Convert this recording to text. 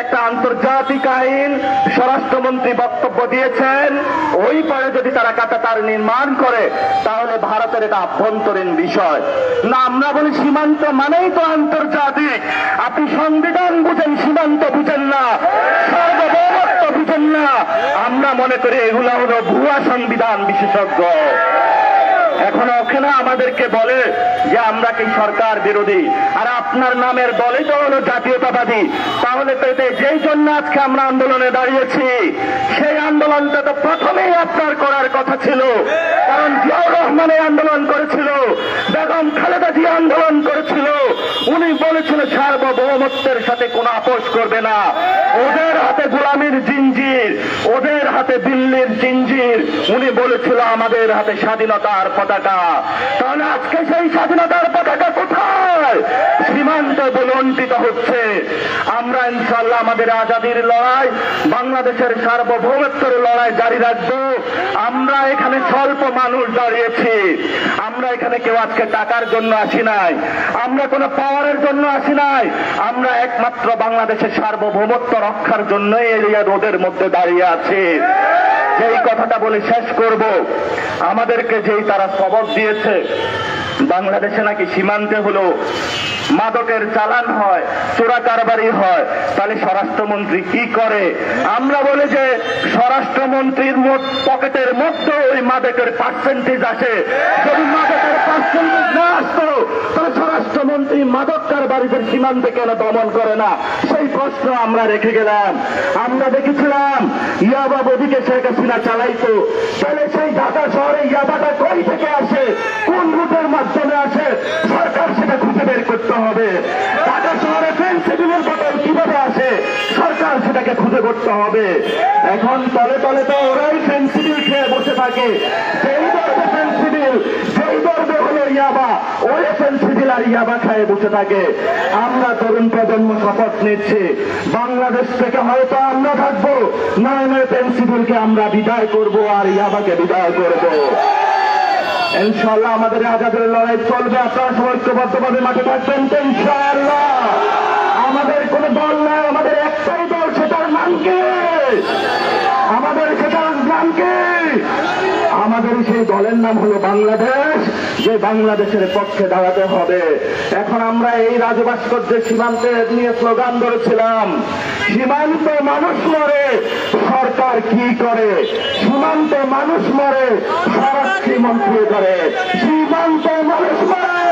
একটা আন্তর্জাতিক আইন স্বরাষ্ট্রমন্ত্রী বক্তব্য দিয়েছেন, ওই পারে যদি তারা কাঁটাতার নির্মাণ করে তাহলে ভারতের এটা আভ্যন্তরীণ বিষয় না। আমরা বলি সীমান্ত মানেই তো আন্তর্জাতিক। আপনি সংবিধান বুঝেন, সীমান্ত বুঝেন না, সার্বভৌমত্ব বুঝেন না। আমরা মনে করি এগুলা হলো ভুয়া সংবিধান বিশেষজ্ঞ। এখন ওখানে আমাদেরকে বলে যে আমরা কি সরকার বিরোধী, আর আপনার নামের দলই তো হলো জাতীয়তাবাদী। তাহলে তো যেই জন্য আজকে আমরা আন্দোলনে দাঁড়িয়েছি, সেই আন্দোলনটা তো প্রথমেই আপনার করার কথা ছিল। কারণ জিয়াউর রহমান আন্দোলন করেছিল, বেগম খালেদা জিয়া আন্দোলন করেছিল। উনি বলেছিল সার্বভৌমত্বের সাথে কোনো আপোষ করবে না। ওদের হাতে গোলামীর জিঞ্জির, ওদের হাতে দিল্লির জিঞ্জির। উনি বলেছিল আমাদের হাতে স্বাধীনতার পতাকা। তাহলে আজকে সেই স্বাধীনতার পতাকা কোথায়? সীমান্তে বুলন্ডিত হচ্ছে। আমরা ইনশাআল্লাহ আমাদের আজাদির লড়াই, বাংলাদেশের সার্বভৌমত্বের লড়াই জারি রাখবো। আমরা এখানে স্বল্প মানুষ দাঁড়িয়েছি। আমরা এখানে কেউ আজকে টাকার জন্য আসি নাই, আমরা কোনো পাওয়ারের জন্য আসি নাই। আমরা একমাত্র বাংলাদেশের সার্বভৌমত্ব রক্ষার জন্যই এই রোদের মধ্যে দাঁড়িয়ে আছি। যেই কথাটা বলে শেষ করব, আমাদেরকে যেই তারা সবক দিয়েছে বাংলাদেশে নাকি সীমান্তে হলো মাদকের চালান হয়, চোরা কারবারি হয়, তাহলে স্বরাষ্ট্রমন্ত্রী কি করে? আমরা বলি যে স্বরাষ্ট্রমন্ত্রীর পকেটের মধ্যে ওই মাদকের পার্সেন্টেজ আসে। যদি মাদকের পার্সেন্টেজ না আসতো তাহলে স্বরাষ্ট্রমন্ত্রী মাদক কারবারিদের সীমান্তে কেন দমন করে না? সেই প্রশ্ন আমরা রেখে গেলাম। আমরা দেখেছিলাম ইয়াবা বদিকে শেখ হাসিনা চালাইতো, তাহলে সেই ঢাকা শহরে ইয়াবাটা কই থেকে আসে, কোন রুটের মাধ্যমে আসে, সরকার সেটা খুঁজে বের করতে হবে। ঢাকা শহরে ফেন্সিডিলের বোতল কিভাবে আসে, সরকার সেটাকে খুঁজে করতে হবে। এখন তলে তলে তো ওরাই ফেন্সিডিল খেয়ে বসে থাকে। যেই দরবে ফেন্সিডিল, যেই দরবে হলো ইয়াবা, ওই ফেন্সিডিল আর ইয়াবা খেয়ে বসে থাকে। আমরা তরুণ প্রজন্ম শপথ নিচ্ছি, বাংলাদেশ থেকে হয়তো আমরা থাকবো, নয় নয় ফেন্সিডিলকে আমরা বিদায় করব আর ইয়াবাকে বিদায় করব। ইনশাআল্লাহ আমাদের আজাদের লড়াই চলবে। আপনারা সবাই ঐক্যবদ্ধভাবে মাঠে থাকবেন তো ইনশাআল্লাহ। আমাদের কোন দল নাই, আমাদের একটাই দল, সেটার নাম কি? আমাদের সেটার নাম কি? আমাদের সেই দলের নাম হলো বাংলাদেশ, যে বাংলাদেশের পক্ষে দাঁড়াতে হবে। এখন আমরা এই রাজভাস্কর্যের সীমান্তে নিয়ে স্লোগান ধরেছিলাম, সীমান্তে মানুষ মরে, সরকার কি করে? সীমান্তে মানুষ মরে, স্বরাষ্ট্রমন্ত্রী করে। সীমান্তে মানুষ মরে,